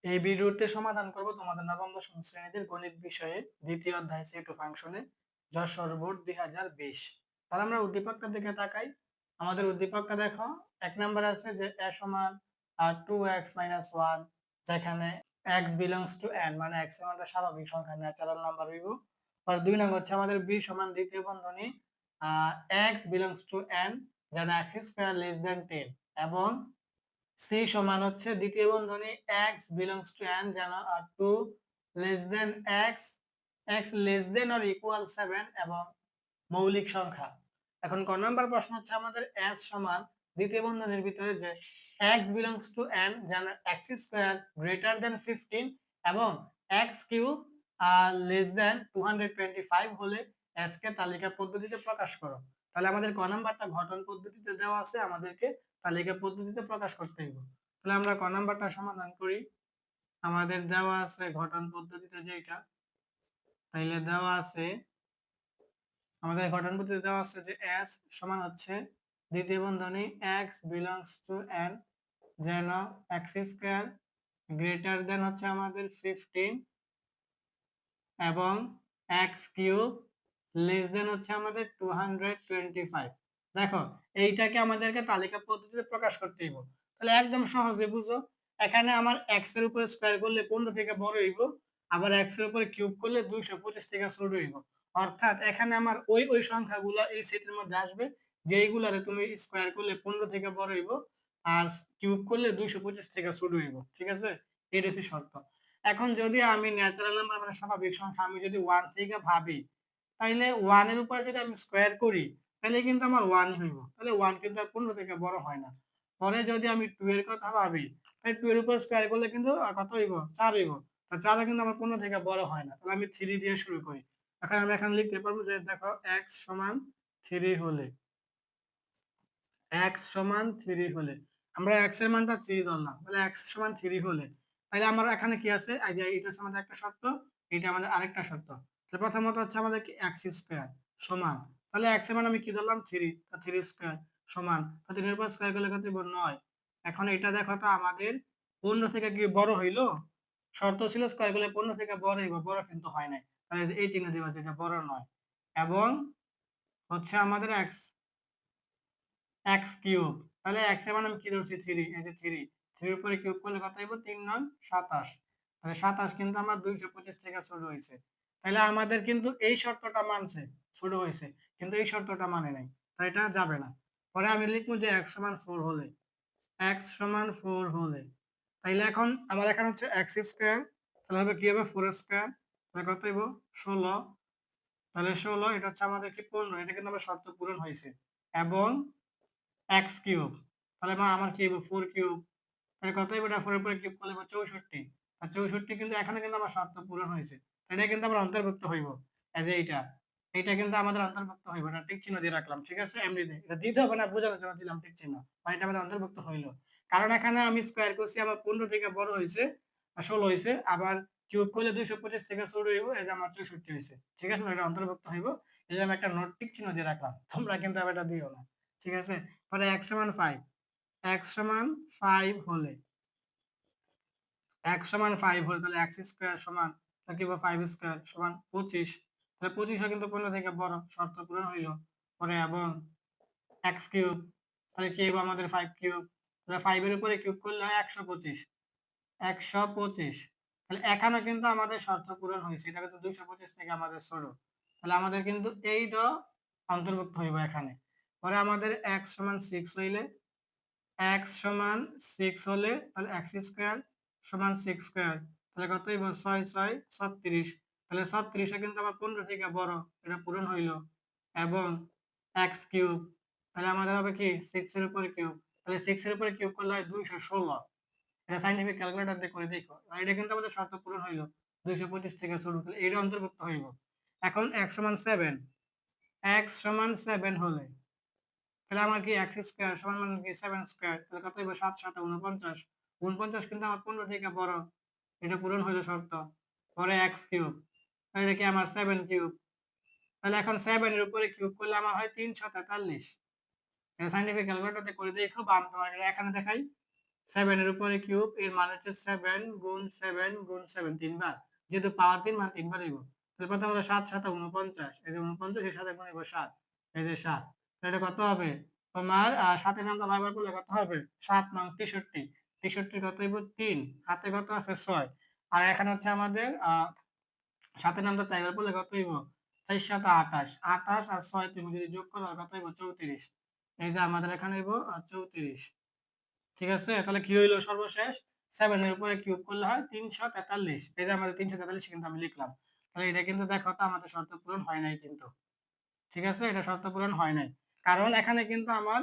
এই ভিডিওতে সমাধান করব তোমাদের নবম দশম শ্রেণীদের গণিত বিষয়ে দ্বিতীয় অধ্যায় সি টু ফাংশনে যশোর বোর্ড 2020। তাহলে আমরা উদ্দীপকটা দিকে তাকাই। আমাদের উদ্দীপকটা দেখো, এক নম্বর আছে যে a সমান 2x - 1, যেখানে x বিলংস টু n, মানে x এর মানটা স্বাভাবিক সংখ্যা, ন্যাচারাল নাম্বার হইব। আর দুই নম্বর হচ্ছে আমাদের b সমান দ্বিতীয় বন্ধনী x বিলংস টু n, যেন x স্কয়ার লেস দ্যান 10, এবং সি সমান হচ্ছে দ্বিতীয় বন্ধনী x বিলংস টু n, যেন 2 less than x less than or equal 7 এবং মৌলিক সংখ্যা। এখন ক নাম্বার প্রশ্ন হচ্ছে আমাদের s সমান দ্বিতীয় বন্ধনীর ভিতরে যে x বিলংস টু n, যেন x স্কয়ার গ্রেটার দেন 15 এবং x কিউব লেস দেন 225 হলে s কে তালিকা পদ্ধতিতে প্রকাশ করো। তাহলে আমাদের ক নাম্বারটা ঘটন পদ্ধতিতে দেওয়া আছে, আমাদেরকে তালিকা পদ্ধতিতে প্রকাশ করতে হবে। তাহলে আমরা ক নাম্বারটা সমাধান করি। আমাদের দেওয়া আছে ঘটন পদ্ধতিতে যেটা, তাইলে দেওয়া আছে আমাদের ঘটন পদ্ধতিতে দেওয়া আছে যে s সমান হচ্ছে দ্বিতীয় বন্ধনী x বিলংস টু n, যেন x স্কয়ার গ্রেটার দেন হচ্ছে আমাদের 15 এবং x কিউব লেস দেন হচ্ছে আমাদের 225। দেখো, এইটাকে আমাদেরকে তালিকা পদ্ধতিতে প্রকাশ করতে হইব। তাহলে একদম সহজে বুঝো, এখানে আমার x এর উপরে স্কয়ার করলে 15 থেকে বড় হইব, আবার x এর উপরে কিউব করলে 225 থেকে ছোট হইব। অর্থাৎ এখানে আমার ওই সংখ্যাগুলো এই সেটের মধ্যে আসবে যেইগুলারে তুমি স্কয়ার করলে 15 থেকে বড় হইব আর কিউব করলে 225 থেকে ছোট হইব। ঠিক আছে, এটা হচ্ছে শর্ত। এখন যদি আমি ন্যাচারাল নাম্বার মানে স্বাভাবিক সংখ্যা আমি যদি 1 থেকে ভাবি, তাইলে 1 এর উপরে যদি আমি স্কয়ার করি তাহলে কিন্তু আমার 1 হইব। তাহলে 1 কিন্তু আর 15 থেকে বড় হয় না। পরে যদি আমি 2 এর কথা ভাবি, তাহলে 2 এর উপর স্কয়ার করলে কিন্তু কত হইব? 4 হইব। আর 4 কিন্তু আমার 15 থেকে বড় হয় না। তাহলে আমি 3 দিয়ে শুরু করি। এখন আমি এখানে লিখতে পারবো যে দেখো x সমান 3 হলে, x সমান 3 হলে আমরা x এর মানটা 3 ধরলাম, তাহলে x সমান 3 হলে তাহলে আমার এখানে কি আছে, এই যে এটা হচ্ছে আমাদের একটা শর্ত, এটা আমাদের আরেকটা শর্ত। তাহলে প্রথমত হচ্ছে আমাদের কি x স্কয়ার সমান, তাহলে x এর মান আমি কি ধরলাম 3, তা 3 স্কয়ার সমান, তা 3 এর উপর স্কয়ার করলে কত হবে 9। এখন এটা দেখো তো আমাদের 15 থেকে কি বড় হইলো? শর্ত ছিল স্কয়ার করলে 15 থেকে বড় হইব, বড় কিন্তু হয় নাই। তাহলে এই চিহ্ন দিবা যে এটা বড় নয়। এবং হচ্ছে আমাদের x কিউব, তাহলে x এর মান আমি কি ধরছি 3, এই যে 3 এর উপরে কিউব করলে কত হইব 3 9 27, তাহলে 27 কিন্তু আমার 225 থেকে ছোট হইছে। তাহলে আমাদের কিন্তু এই শর্তটা মানছে, ছোট হইছে, কিন্তু এই শর্তটা মানে নাই, তাই এটা যাবে না। পরে আমি লিখবো যে x সমান 4 হলে, x সমান 4 হলে তাইলে এখন আমার এখানে হচ্ছে x স্কয়ার, তাহলে হবে কি হবে 4 স্কয়ার, তাহলে কত হইব 16, তাহলে 16 এটা হচ্ছে আমাদের কি 15, এটা কিন্তু আমার শর্ত পূরণ হইছে। এবং x কিউব, তাহলে আমার কি হবে 4 কিউব, তাহলে কত হবে, এটা 4 এর উপরে কিউব করলে 64, আর 64 কিন্তু এখানে কিন্তু আমার শর্ত পূরণ হয়েছে, এটা কিন্তু আমার অন্তর্ভুক্ত হইব। এই যে এইটা কিন্তু আমাদের অন্তর্ভুক্ত হইব, না টিক চিহ্ন দিয়ে রাখলাম। ঠিক আছে, এমনিতে এটা দিতে হবে না, বোঝানোর জন্য দিলাম টিক চিহ্ন, মানে এটা আমাদের অন্তর্ভুক্ত হইলো। কারণ এখানে আমি স্কয়ার করছি, আমার 15 থেকে বড় হয়েছে আর 16 হয়েছে, আবার কিউব করলে 225 থেকে ছোট হইব, এই যে আমার 64 হয়েছে। ঠিক আছে, এটা অন্তর্ভুক্ত হইব, এই যে আমি একটা নোট টিক চিহ্ন দিয়ে রাখলাম, তোমরা কিন্তু আবার এটা দিও না। ঠিক আছে, পরে x সমান 5, x সমান 5 হলে, x সমান 5 হলে তাহলে x স্কয়ার সমান, তাহলে কি হবে 5 স্কয়ার সমান 25, তাহলে 25 কিন্তু 15 থেকে বড়, শর্ত পূরণ হইল। পরে এবং x কিউব, তাহলে কি হবে আমাদের 5 কিউব, তাহলে 5 এর উপরে কিউব করলে হয় 125, 125, তাহলে এখানে কিন্তু আমাদের শর্ত পূরণ হয়েছে, এটা কিন্তু 225 থেকে আমাদের ছোট, তাহলে আমাদের কিন্তু এইটা অন্তর্ভুক্ত হইব এখানে। পরে আমাদের x সমান 6 হইলে, x সমান 6 হলে তাহলে x স্কয়ার সমান 6 স্কয়ার, তাহলে কত হইব 6 6 36, তাহলে 36 কিন্তু আমার 15 থেকে বড়, এটা পূরণ হইল। এবং x কিউব, তাহলে আমাদের হবে কি 6 এর উপরে কিউব, তাহলে 6 এর উপরে কিউব করলে হয় 216, এটা সায়েন্টিফিক ক্যালকুলেটর দিয়ে করে দেখো, আর এটা কিন্তু আমাদের শর্ত পূরণ হইল 225 থেকে শুরু, তাহলে এটা অন্তর্ভুক্ত হইব। এখন x সমান 7, x সমান 7 হলে তাহলে আমার কি x স্কয়ার সমান মানে কি 7 স্কয়ার, তাহলে কত হইব 7 7 49, 49 কিন্তু আমার 15 থেকে বড়, এটা পূরণ হইল শর্ত। পরে x কিউব, তাহলে কি আমার 7 কিউব, তাহলে এখন 7 এর উপরে কিউব করলে আমার হয় 343, এটা সায়েন্টিফিক ক্যালকুলেটর দিয়ে করে দেখো, বা আমি তোমাকে এখানে দেখাই। 7 এর উপরে কিউব এর মানে হচ্ছে 7 গুণ 7 গুণ 7 তিনবার, যেহেতু পাওয়ার 3 মানে তিনবার হইব। তাহলে প্রথম হলো 7 7 49, এই যে 49 এর সাথে গুণ হইব 7, এই যে 7। তাহলে এটা কত হবে তোমার 7 এর নামটা 9 বার করলে কত হবে 7 নং 63, 63 কত হইব 3, হাতে কত আছে 6, আর এখানে হচ্ছে আমাদের 7 এর নামটা 4 বার করলে কত হইব 4 7 28, 28 আর 6 তুমি যদি যোগ করো কত হইব 34, এই যে আমাদের এখানে হইব 34। ঠিক আছে, তাহলে কি হইলো সর্বশেষ 7 এর উপরে কিউব করলে হয় 343, এই যে আমাদের 343 কিন্তু আমি লিখলাম। তাহলে এটা কিন্তু দেখো তো আমাদের শর্ত পূরণ হয় নাই কিন্তু। ঠিক আছে, এটা শর্ত পূরণ হয় নাই, কারণ এখানে কিন্তু আমার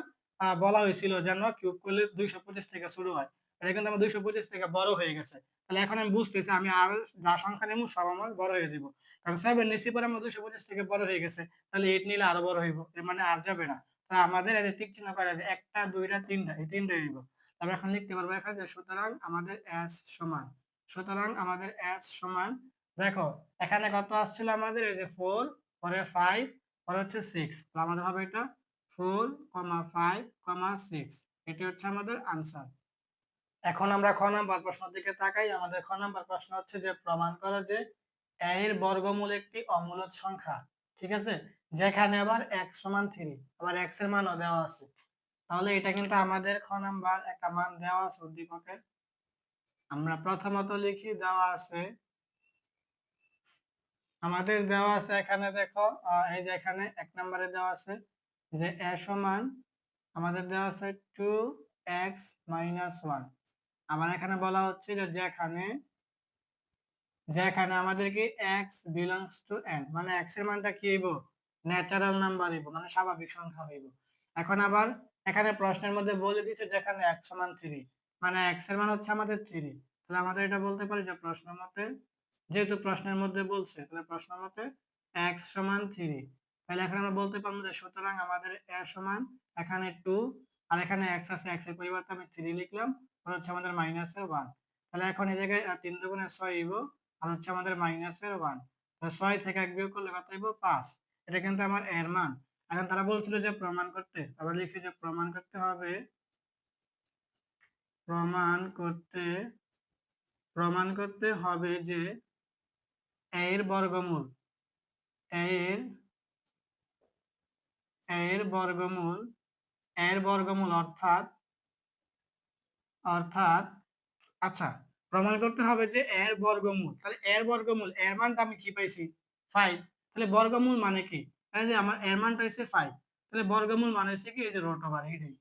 বলা হয়েছিল যেন কিউব করলে 225 থেকে শুরু হয়, এটা কিন্তু আমার 225 থেকে বড় হয়ে গেছে। তাহলে এখন আমি বুঝতেছি আমি আর যা সংখ্যা নেব সব আমার বড় হয়ে যাব, কারণ 7 নিচে পরে আমার 225 থেকে বড় হয়ে গেছে, তাহলে 8 নিলে আরো বড় হইব, এর মানে আর যাবে না। তাহলে আমাদের এই যে টিক চিহ্ন করা আছে একটা দুইটা তিনটা, এই তিনটা হইব। আমরা এখন লিখতে পারবো এখানে যে সুতরাং আমাদের s সমান, সুতরাং আমাদের s সমান, দেখো এখানে কত আসছিল আমাদের, এই যে 4 পরে 5 পরে হচ্ছে 6, তো আমাদের হবে এটা 4, 5, 6, এটি হচ্ছে আমাদের আনসার। এখন আমরা খ নাম্বার প্রশ্ন দিকে তাকাই। আমাদের খ নাম্বার প্রশ্ন হচ্ছে যে প্রমাণ করো যে a এর বর্গমূল একটি অমূলদ সংখ্যা। ঠিক আছে, যেখানে আবার x সমান 3, আবার x এর মানও দেওয়া আছে। তাহলে এটা কিন্তু আমাদের খ নাম্বার একটা মান দেওয়া আছে উদ্দীপকে। আমরা প্রথমত লিখি দেওয়া আছে, আমাদের দেওয়া আছে এখানে দেখো এই যে এখানে 1 নম্বরে দেওয়া আছে যে a সমান আমাদের দেওয়া আছে 2x - 1। আবার এখানে বলা হচ্ছে যে যেখানে যেখানে আমাদের কি x belongs to n, মানে x এর মানটা কি হইব ন্যাচারাল নাম্বার হইব, মানে স্বাভাবিক সংখ্যা হইব। এখন আবার এখানে প্রশ্নের মধ্যে বলে দিয়েছে যেখানে x সমান 3, মানে x এর মান হচ্ছে আমাদের 3। তাহলে আমাদের এটা বলতে পারি যে প্রশ্ন মতে, যেহেতু প্রশ্নের মধ্যে বলছে তাহলে প্রশ্ন মতে x সমান 3, তাহলে এখানে আমরা বলতে পারবো যে সুতরাং আমাদের a সমান এখানে 2, আর এখানে x আছে, x এর পরিবর্তে আমি 3 লিখলাম, আর হচ্ছে আমাদের মাইনাসের 1। তাহলে এখন এই জায়গায় 3 দুগুণে 6 হইব, আর হচ্ছে আমাদের মাইনাসের 1, তাহলে 6 থেকে 1 বিয়োগ করলে কত হইব 5। এটা কিন্তু আমার এর মান। এখন তারা বলছিল যে প্রমাণ করতে, আবার লিখি যে প্রমাণ করতে হবে, প্রমাণ করতে হবে যে a এর বর্গমূল, a এর a এর বর্গমূল, a এর বর্গমূল অর্থাৎ অর্থাৎ আচ্ছা, প্রমাণ করতে হবে যে এর বর্গমূল, তাহলে এর বর্গমূল এর মানটা আমি কি পাইছি 5, তাহলে বর্গমূল মানে কি, এই যে আমার এর মানটা হইছে 5, তাহলে বর্গমূল মানে হচ্ছে কি এই যে রুট ওভার, এইটাই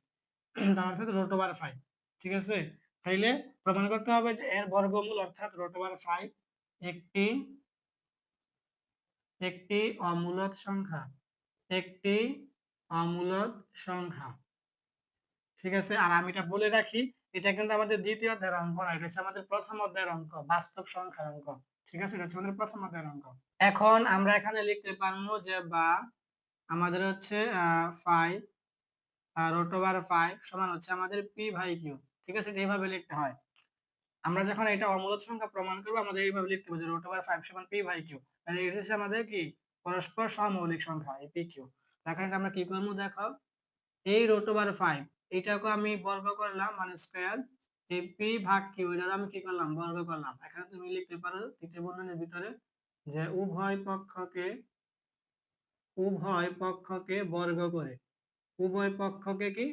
তার অর্থ রুট ওভার 5। ঠিক আছে, তাইলে প্রমাণ করতে হবে যে এর বর্গমূল অর্থাৎ রুট ওভার 5 একটি একটি অমূলদ সংখ্যা, একটি অমূলদ সংখ্যা। ঠিক আছে, আর আমি এটা বলে রাখি এটা কিন্তু আমাদের দ্বিতীয় অধ্যায়ের অঙ্ক না, এটা হচ্ছে আমাদের প্রথম অধ্যায়ের অঙ্ক, বাস্তব সংখ্যার অঙ্ক। ঠিক আছে, এটা হচ্ছে আমাদের প্রথম অধ্যায়ের অঙ্ক। এখন আমরা এখানে লিখতে পারবো যে বা আমাদের হচ্ছে 5 রুট ওভার 5 সমান হচ্ছে আমাদের p/q। ঠিক আছে, এটা এইভাবে লিখতে হয়। আমরা যখন এটা অমূলদ সংখ্যা প্রমাণ করবো আমাদের এইভাবে লিখতে হবে যে রুট ওভার 5 সমান p/q, মানে এটা হচ্ছে আমাদের কি পরস্পর সহমৌলিক সংখ্যা এই pq। এখন এটা আমরা কি করবো দেখো, এই রুট ওভার 5 এইটাকে আমি বর্গ করলাম মানে স্কয়ার, এই p/q এটা আমি কি করলাম বর্গ করলাম। এখানে তুমি লিখতে পারো তৃতীয় বন্ধনীর ভিতরে যে উভয় পক্ষকে বর্গ করে, উভয় পক্ষকে কি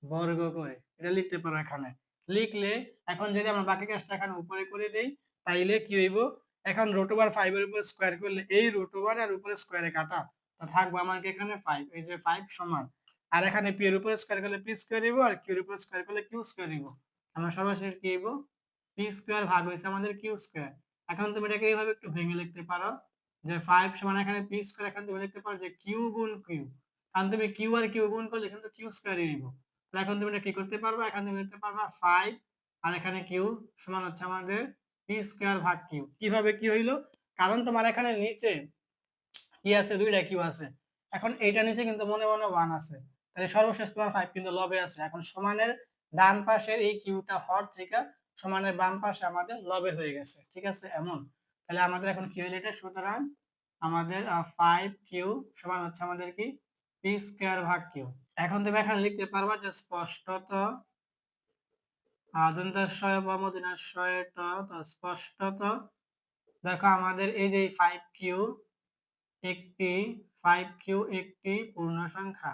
বর্গ করে, এটা লিখতে পারো এখানে। লিখলে এখন যদি আমরা বাকি কাজটা এখানে উপরে করে দেই তাইলে কি হইব, এখন রুট ওভার 5 এর উপর স্কয়ার করলে এই রুট ওভার আর উপরে স্কয়ারে কাটা, তো থাকবে আমার কি এখানে 5, এই যে 5 সমান, আর এখানে p এর উপর স্কয়ার করলে p স্কয়ার হইব, আর q এর উপর স্কয়ার করলে q স্কয়ার হইব। আমরা সর্বশেষ কি হইব p স্কয়ার ভাগ হইছে আমাদের q স্কয়ার। এখন তুমি এটাকে এইভাবে একটু ভেঙে লিখতে পারো যে 5 সমান এখানে p স্কয়ার, এখানে তুমি লিখতে পারো যে q গুণ q, কারণ তুমি q আর q গুণ করলে কিন্তু q স্কয়ারই হইব। তাহলে এখন তুমি এটা কি করতে পারবা, এখন তুমি লিখতে পারবা 5 আর এখানে q সমান হচ্ছে আমাদের p স্কয়ার ভাগ q। কিভাবে কি হইলো, কারণ তোমার এখানে নিচে কি আছে দুইটা q আছে, এখন এইটা নিচে কিন্তু মনে মনে 1 আছে, তাহলে সর্বশেষ তোমার 5 কিন্তু লবে আছে। এখন সমানের ডান পাশের এই কিউটা হর থেকে সমানের বাম পাশে আমাদের লবে হয়ে গেছে। ঠিক আছে, এমন তাহলে আমাদের এখন কি হইলো এটা, সুতরাং আমাদের 5q সমান হচ্ছে আমাদের কি p স্কয়ার ভাগ q। এখন তুমি এখানে লিখতে পারবা যে স্পষ্টত দন্তাশ্রয় মূর্ধন্যাশয় ট স্পষ্টত। দেখো আমাদের এই যে 5q একটি 5q একটি পূর্ণ সংখ্যা,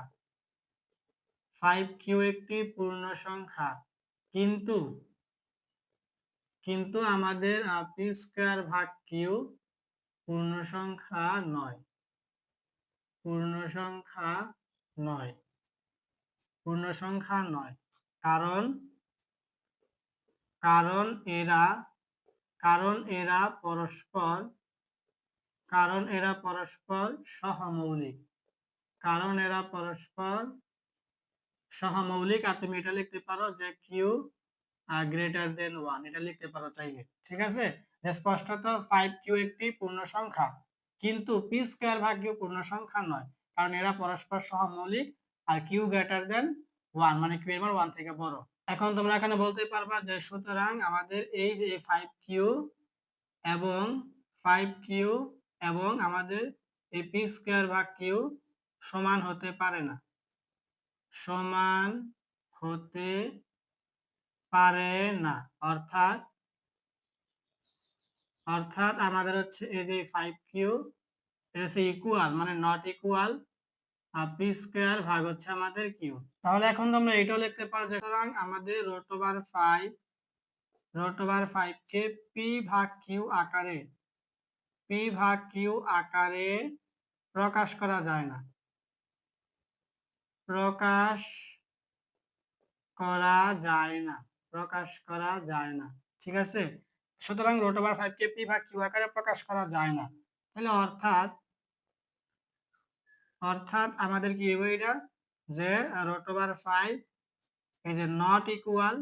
5q একটি পূর্ণ সংখ্যা, কিন্তু কিন্তু আমাদের p স্কয়ার ভাগ q পূর্ণ সংখ্যা নয়, পূর্ণ সংখ্যা নয়, পূর্ণ সংখ্যা নয়। কারণ কারণ এরা কারণ এরা পরস্পর কারণ এরা পরস্পর সহমৌলিক, কারণ এরা পরস্পর সহমৌলিক। আর তুমি এটা লিখতে পারো যে কিউ গ্রেটার দেন 1, এটা লিখতে পারো চাইলে। ঠিক আছে, যে স্পষ্টত 5q একটি পূর্ণ সংখ্যা, কিন্তু পি স্কয়ার ভাগ কিউ পূর্ণ সংখ্যা নয়, কারণ এরা পরস্পর সহমৌলিক। আর কিউ গ্রেটার দেন 1 মানে কিউ এর মান 1 থেকে বড়। এখন তোমরা এখানে বলতে পারবা যে সুতরাং আমাদের এই যে 5q এবং 5q এবং আমাদের এই পি স্কয়ার ভাগ কিউ সমান হতে পারে না, সমান হতে পারে না। অর্থাৎ অর্থাৎ আমাদের হচ্ছে এই যে 5q এটা হচ্ছে ইকুয়াল মানে নট ইকুয়াল পি স্কয়ার ভাগ হচ্ছে আমাদের কিউ। তাহলে এখন তোমরা এটাও লিখতে পারো যে সুতরাং আমাদের √5 কে পি ভাগ কিউ আকারে প্রকাশ করা যায় না, প্রকাশ করা যায় না, প্রকাশ করা যায় না। ঠিক আছে, সুতরাং √5 কে পি ভাগ কিউ আকারে প্রকাশ করা যায় না। তাহলে অর্থাৎ অর্থাৎ আমাদের কি হবে এটা, যে √5 এই যে নট ইকুয়াল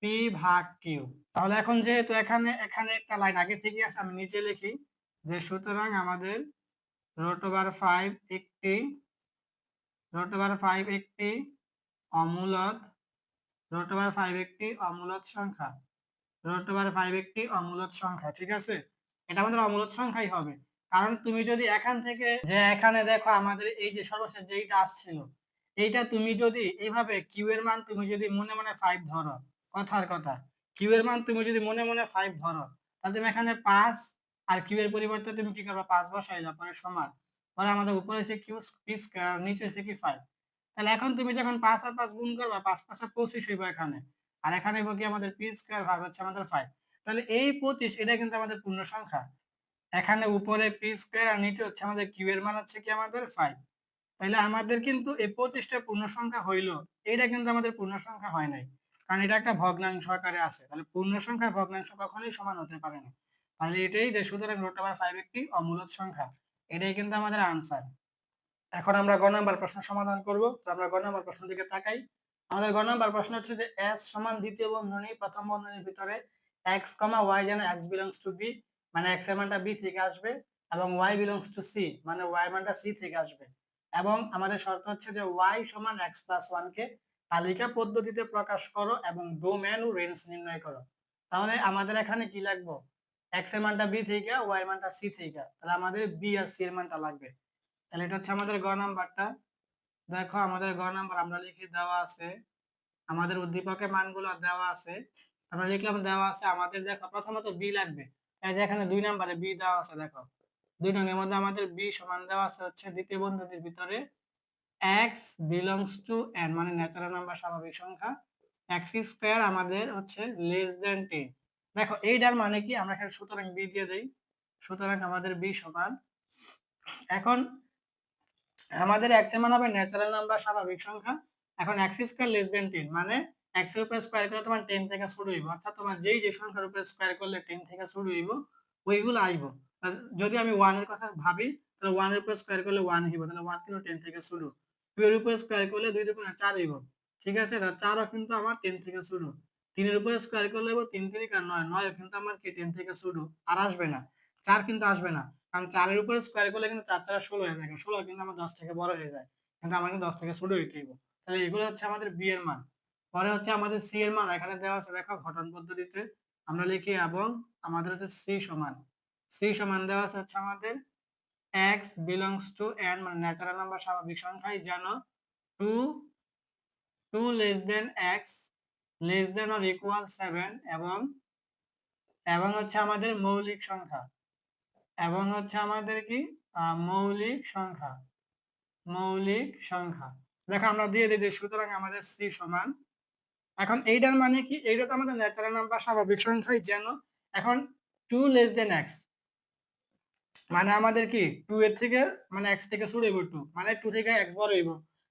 পি ভাগ কিউ। তাহলে এখন যেহেতু এখানে এখানে একটা লাইন আগে থেকে আছে, আমি নিচে লিখি যে সুতরাং আমাদের √5 একটি √5 একটি অমূলদ √5 একটি অমূলদ সংখ্যা, √5 একটি অমূলদ সংখ্যা। ঠিক আছে, এটা আমাদের অমূলদ সংখ্যাই হবে। কারণ তুমি যদি এখান থেকে যে এখানে দেখো আমাদের এই যে সর্বশেষ যেইটা আসছিল, এইটা তুমি যদি এইভাবে কিউ এর মান তুমি যদি মনে মনে 5 ধরো, কথার কথা কিউ এর মান তুমি যদি মনে মনে 5 ধরো, তাহলে তুমি এখানে 5 আর কিউ এর পরিবর্তে তুমি কি করবে, 5 বসাইলা, পরে সমান, পরে আমাদের উপরে হচ্ছে কিউ পি স্কয়ার, নিচে হচ্ছে কি 5। তাহলে এখন তুমি যখন 5 আর 5 গুণ করবা, 5 5 25 হইব এখানে, আর এখানে হইব কি আমাদের পি স্কয়ার ভাগ হচ্ছে আমাদের 5। তাহলে এই 25 এটা কিন্তু আমাদের পূর্ণ সংখ্যা। এখানে উপরে পি স্কয়ার আর নিচে হচ্ছে আমাদের কিউ এর মান হচ্ছে কি আমাদের 5। তাহলে আমাদের কিন্তু এই 25টা পূর্ণ সংখ্যা হইলো, এটা কিন্তু আমাদের পূর্ণ সংখ্যা হয় নাই, কারণ এটা একটা ভগ্নাংশ আকারে আছে। তাহলে পূর্ণ সংখ্যার ভগ্নাংশ কখনোই সমান হতে পারে না। তাহলে এটাই যে সুতরাং √5 একটি অমূলদ সংখ্যা, এটাই কিন্তু আমাদের আনসার। এখন আমরা গ নাম্বার প্রশ্ন সমাধান করব। তো আমরা গ নাম্বার প্রশ্ন দিকে তাকাই। আমাদের গ নাম্বার প্রশ্ন হচ্ছে যে s সমান দ্বিতীয় বন্ধনী প্রথম বন্ধনীর ভিতরে x, y যেন x belongs to b, মানে x এর মানটা b থেকে আসবে, এবং y belongs to c মানে y এর মানটা c থেকে আসবে। এবং আমাদের শর্ত হচ্ছে যে y সমান x plus 1 কে তালিকা পদ্ধতিতে প্রকাশ করো এবং ডোমেন ও রেঞ্জ নির্ণয় করো। তাহলে আমাদের এখানে কি লাগবে, x এর মানটা b থেকে, y এর মানটা c থেকে, তাহলে আমাদের b আর c এর মানটা লাগবে। তাহলে এটা হচ্ছে আমাদের গ নাম্বারটা। দেখো আমাদের গ নাম্বার আমরা লিখে দেওয়া আছে, আমাদের উদ্দীপকের মানগুলো দেওয়া আছে, আমরা লিখলাম দেওয়া আছে আমাদের। দেখো প্রথমত বি লাগবে, এই যে এখানে 2 নম্বরে বি দেওয়া আছে। দেখো 2 নং এর মধ্যে আমাদের বি সমান দেওয়া আছে হচ্ছে দ্বিতীয় বন্ধনীর ভিতরে x belongs to n মানে ন্যাচারাল নাম্বার স্বাভাবিক সংখ্যা, x স্কয়ার আমাদের হচ্ছে লেস দেন 10। দেখো এইটার মানে কি, আমরা এখানে সুতরাং বি দিয়ে দেই। সুতরাং আমাদের বি সমান, এখন আমাদের x এর মান হবে ন্যাচারাল নাম্বার স্বাভাবিক সংখ্যা। এখন x স্কয়ার লেস দেন 10 মানে x এর উপর স্কয়ার করলে তোমার 10 থেকে শুরু হইব, অর্থাৎ তোমার যেই যে সংখ্যার উপর স্কয়ার করলে 10 থেকে শুরু হইব ওইগুলো আইব। যদি আমি 1 এর কথা ভাবি, তাহলে 1 এর উপর স্কয়ার করলে 1 হইব, তাহলে 1 কিন্তু 10 থেকে শুরু। 2 এর উপর স্কয়ার করলে 2 দুগুণে 4 হইব। ঠিক আছে, তাহলে 4 ও কিন্তু আমার 10 থেকে শুরু। 3 এর উপর স্কয়ার করলে হইব 3 3 9, 9 ও কিন্তু আমার কি 10 থেকে শুরু, আর আসবে না। 4 কিন্তু আসবে না, কারণ 4 এর উপরে স্কয়ার করলে কিন্তু 4 4 16 হয়ে যায়, 16 কিন্তু আমার 10 থেকে বড় হয়ে যায়, কিন্তু আমার কিন্তু 10 থেকে ছোট হইতে হইব। তাহলে এগুলো হচ্ছে আমাদের বি এর মান। পরে হচ্ছে আমাদের সি এর মান এখানে দেওয়া আছে, দেখো ঘটন পদ্ধতিতে আমরা লিখি, এবং আমাদের হচ্ছে সি সমান দেওয়া আছে হচ্ছে আমাদের x belongs to n মানে ন্যাচারাল নাম্বার স্বাভাবিক সংখ্যায় যেন 2 2 less than x less than or equal 7 এবং হচ্ছে আমাদের মৌলিক সংখ্যা, এবং হচ্ছে আমাদের কি মৌলিক সংখ্যা, মৌলিক সংখ্যা। দেখো আমরা দিয়ে দিই যে সুতরাং আমাদের সি সমান, এখন এইটার মানে কি, এইটা তো আমাদের ন্যাচারাল নাম্বার স্বাভাবিক সংখ্যাই যেন। এখন 2 লেস দেন এক্স মানে আমাদের কি 2 এর থেকে মানে x থেকে শুরু হইব 2 মানে 2 থেকে x বড় হইব।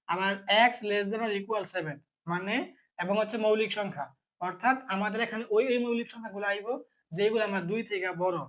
আবার x less than or equal 7 মানে এবং হচ্ছে মৌলিক সংখ্যা, অর্থাৎ আমাদের এখানে ওই মৌলিক সংখ্যাগুলো আইব যেগুলো আমার 2 থেকে বড়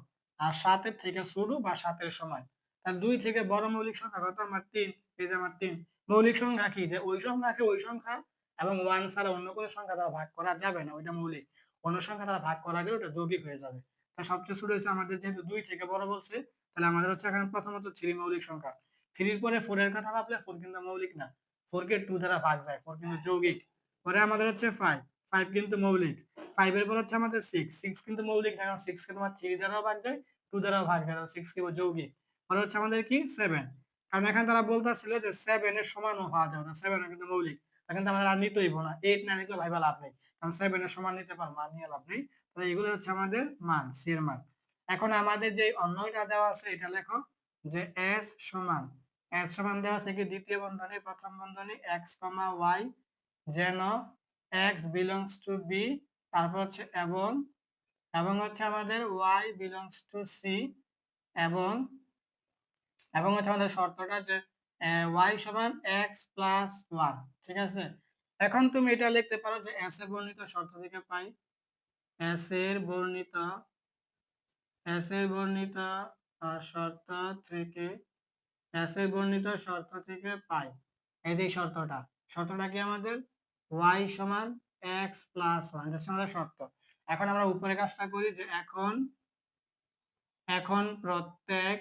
আর 7 এর থেকে ছোট বা 7 এর সমান। তাহলে 2 থেকে বড় মৌলিক সংখ্যা কত আমার 3, এই যে আমার 3। মৌলিক সংখ্যা কি, যে ওই সংখ্যাকে ওই সংখ্যা এবং 1 ছাড়া অন্য কোনো সংখ্যা দ্বারা ভাগ করা যাবে না, ওইটা মৌলিক। অন্য সংখ্যা দ্বারা ভাগ করা গেলে ওটা যৌগিক হয়ে যাবে। তা সবচেয়ে ছোট হচ্ছে আমাদের, যেহেতু 2 থেকে বড় বলছে, তাহলে আমাদের হচ্ছে এখানে প্রথমত 3 মৌলিক সংখ্যা। 3 এর পরে 4 এর কথা ভাবলে 4 কিন্তু মৌলিক না, 4 কে 2 দ্বারা ভাগ যায়, 4 কিন্তু যৌগিক। পরে আমাদের হচ্ছে 5, 5 কিন্তু মৌলিক। 5 এর পর হচ্ছে আমাদের 6, 6 কিন্তু মৌলিক না, কারণ 6 কে তোমার 3 দ্বারাও ভাগ যায়, 2 দ্বারাও ভাগ যায়, 6 কি যৌগিক। পরে হচ্ছে আমাদের কি 7, কারণ এখানে তারা বলতেছিল যে 7 এর সমানও হওয়া যাবে না, 7 কিন্তু মৌলিক। এখন তো আমাদের আর নিতেই হইব না, 8 না নিলে ভাইবা লাভ নেই, কারণ 7 এর সমান নিতে পারবো, আর নিয়ে লাভ নেই। তাহলে এগুলো হচ্ছে আমাদের মান, সি এর মান। এখন আমাদের যে অন্যটা দেওয়া আছে এটা লেখো, যে s সমান, s সমান দেওয়া আছে কি দ্বিতীয় বন্ধনী প্রথম বন্ধনী x, y যেন x belongs to b, তারপর হচ্ছে এবং হচ্ছে আমাদের y belongs to c, এবং হচ্ছে আমাদের শর্তটা যে y সমান x প্লাস 1। ঠিক আছে, এখন তুমি এটা লিখতে পারো যে s এর বর্ণিত শর্ত থেকে পাই, s এর বর্ণিত শর্ত থেকে, পাই এই যে শর্তটা কি আমাদের y সমান x প্লাস 1, এটা হচ্ছে আমাদের শর্ত। এখন আমরা উপরে কাজটা করি যে এখন প্রত্যেক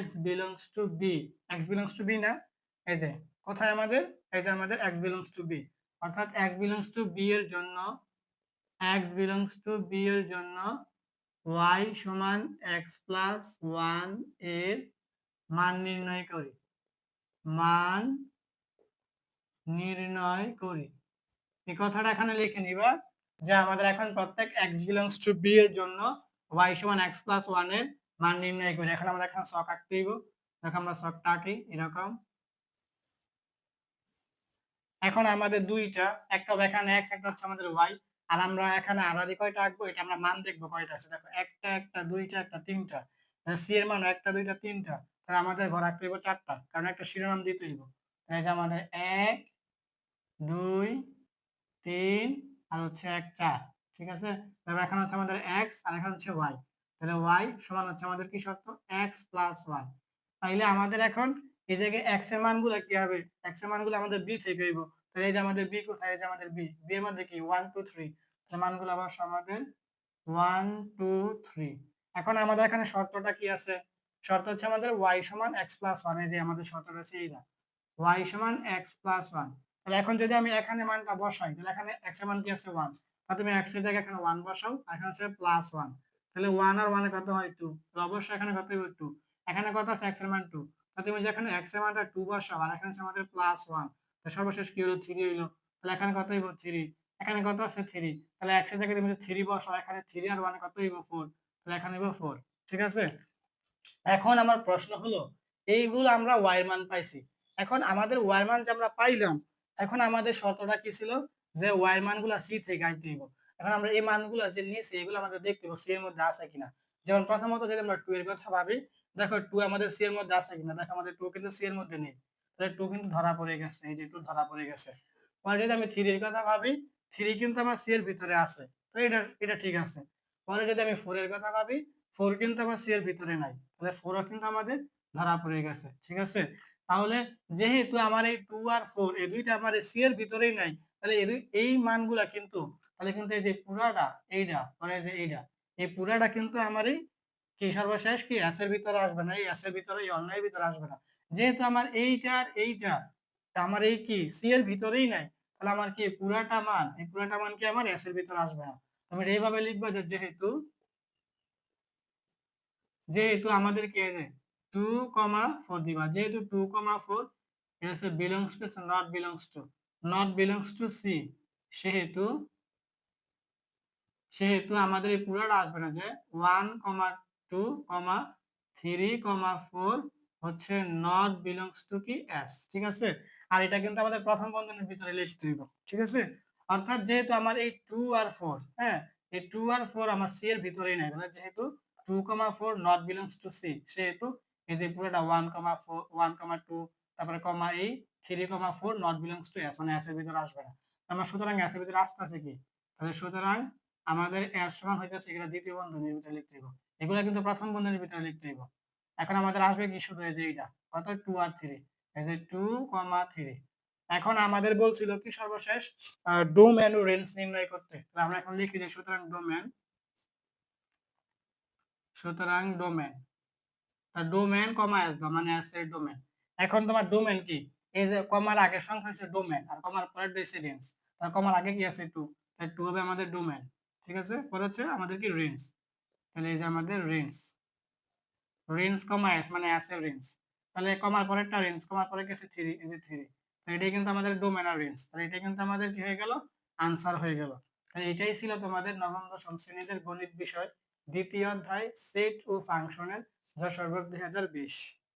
x belongs to b, x belongs to b না, এই যে কোথায় আমাদের, এই যে আমাদের x belongs to b, অর্থাৎ x belongs to b এর জন্য y সমান x প্লাস 1 এর মান নির্ণয় করি, মান নির্ণয় করি। এই কথাটা এখানে লিখে নিবা যে আমাদের এখন প্রত্যেক x belongs to b এর জন্য y সমান x প্লাস 1 এর মান নির্ণয় করি। এখন আমরা এখানে ছক আঁকতে দিব, দেখো আমরা ছকটা আঁকি এরকম। এখন আমাদের দুইটা, একটা হবে এখানে x, একটা হচ্ছে আমাদের y, আর আমরা এখানে আড়াআড়ি কয়টা আঁকবো এটা আমরা মান দেখবো কয়টা আছে। দেখো একটা দুইটা একটা তিনটা, সি এর মান একটা দুইটা তিনটা, তাহলে আমাদের ঘর আঁকতে হইব চারটা, কারণ একটা শিরোনাম দিতে হইব। এই যে আমাদের 1 2 3 আর হচ্ছে 1 4। ঠিক আছে, তাহলে এখন হচ্ছে আমাদের x আর এখন হচ্ছে y, তাহলে y সমান হচ্ছে আমাদের কি শর্ত x প্লাস 1। তাইলে আমাদের এখন এই জায়গায় x এর মানগুলো কি হবে, x এর মানগুলো আমাদের b থেকে হইব। তাহলে এই যে আমাদের b কোথায়, এই যে আমাদের b এর মধ্যে কি 1 2 3, তাহলে মানগুলো আবার আমাদের 1 2 3। এখন আমাদের এখানে শর্তটা কি আছে, শর্ত হচ্ছে আমাদের y সমান x প্লাস 1, এই যে আমাদের শর্তটা আছে এইটা, y সমান x প্লাস 1। তাহলে এখন যদি আমি এখানে মানটা বসাই, তাহলে এখানে x এর মান কি আছে 1, তাহলে তুমি x এর জায়গায় এখানে 1 বসাও, আর এখানে আছে প্লাস 1, তাহলে 1 আর 1 এ কত হয় 2, তাহলে অবশ্যই এখানে কত হবে 2। এখানে কত আছে x এর মান 2, তাহলে তুমি যেখানে x এর মানটা 2 বসাও আর এখানে আছে আমাদের প্লাস 1, তাহলে সর্বশেষ কি হলো 3 হইলো, তাহলে এখানে কত হইব 3, এখানে কত আছে 3, তাহলে x এর জায়গায় তুমি 3 বসাও, এখানে 3 আর 1 এ কত হইব 4, তাহলে এখানে হইব 4। ঠিক আছে, এখন আমার প্রশ্ন হলো এইগুলো আমরা y এর মান পাইছি, এখন আমাদের y এর মান যে আমরা পাইলাম, এখন আমাদের শর্তটা কি ছিল যে y এর মানগুলো c থেকে আইতে হইব। এখন আমরা এই মানগুলো যে নিয়েছি এগুলো আমাদের দেখতে হবে c এর মধ্যে আছে কিনা। যেমন প্রথমত যদি আমরা 2 এর কথা ভাবি, দেখো 2 আমাদের c এর মধ্যে আছে কিনা, দেখো আমাদের 2 কিন্তু c এর মধ্যে নেই, তাহলে 2 কিন্তু ধরা পড়ে গেছে, এই যে 2 ধরা পড়ে গেছে। পরে যদি আমি 3 এর কথা ভাবি, 3 কিন্তু আমার c এর ভিতরে আছে, তো এটা ঠিক আছে। পরে যদি আমি 4 এর কথা ভাবি, 4 কিন্তু আমার c এর ভিতরে নাই, তাহলে 4 ও কিন্তু আমাদের ধরা পড়ে গেছে। ঠিক আছে, তাহলে যেহেতু আমার এই 2 আর 4 এই দুইটা আমার c এর ভিতরেই নাই, তাহলে এই মানগুলা কিন্তু, তাহলে কিন্তু এই যে পুরাটা এইটা মানে যে এইটা, এই পুরাটা কিন্তু আমার এই কি সর্বশেষ কি s এর ভিতরে আসবে না, এই s এর ভিতরে এই অন্যের ভিতরে আসবে না। যেহেতু আমার এইটা আর এইটা আমার এই কি c এর ভিতরেই নাই, তাহলে আমার কি এই পুরাটা মান কি আমার s এর ভিতরে আসবে না। আমি এইভাবে লিখবো যে যেহেতু আমাদের কি আছে 2, 4 দিবা, যেহেতু 2, 4 এটা হচ্ছে belongs to not belongs to, not belongs to C, সেহেতু সেহেতু আমাদের এই পুরোটা আসবে না, যে 1,2,3,4 হচ্ছে নট বিলংস টু কি এস, ঠিক আছে। আর এটা কিন্তু আমাদের প্রথম বন্ধনীর ভিতরে লিখতে হইব, ঠিক আছে। অর্থাৎ যেহেতু আমার এই 2 আর 4, হ্যাঁ, এই 2 আর 4 আমার সি এর ভিতরেই নাই, মানে যেহেতু 2,4 নট বিলংস টু সি, সেহেতু এই যে পুরোটা 1,4 1,2 তারপরে কমা এই 3,4 নট বিলংস টু এস, মানে এস এর ভিতরে আসবে না। আমার সুতরাং এস এর ভিতরে আসতেছে কি, তাহলে সুতরাং আমাদের এস সমান হইতেছে এগুলো দ্বিতীয় বন্ধনীর ভিতরে লিখতে হইব, এগুলো কিন্তু প্রথম বন্ধনীর ভিতরে লিখতে হইব। এখন আমাদের আসবে কি শুধু এই যে এইটা, কত 2 আর 3, এই যে 2,3। এখন আমাদের বলছিল কি সর্বশেষ ডোমেন ও রেঞ্জ নির্ণয় করতে, তাহলে আমরা এখন লিখি যে সুতরাং ডোমেন ডোমেন কমা এস দাও, মানে এস এর ডোমেন। এখন তোমার ডোমেন কি, এই যে কমার আগের সংখ্যা হচ্ছে ডোমেন আর কমার পরের হচ্ছে রেঞ্জ, তার কমার আগে কি আছে 2, তাই 2 হবে আমাদের ডোমেন, ঠিক আছে। পরে হচ্ছে আমাদের কি রেঞ্জ, তাহলে এই যে আমাদের রেঞ্জ, রেঞ্জ কমা এস মানে এস এর রেঞ্জ, তাহলে কমার পরেরটা রেঞ্জ, কমার পরে গেছে 3, এই যে 3, তো এটাই কিন্তু আমাদের ডোমেন আর রেঞ্জ, তাহলে এটা কিন্তু আমাদের কি হয়ে গেল, আনসার হয়ে গেল। তাহলে এটাই ছিল তোমাদের নবম দশম শ্রেণীদের গণিত বিষয় দ্বিতীয় অধ্যায় সেট ও ফাংশনের, যা সর্বক 2020।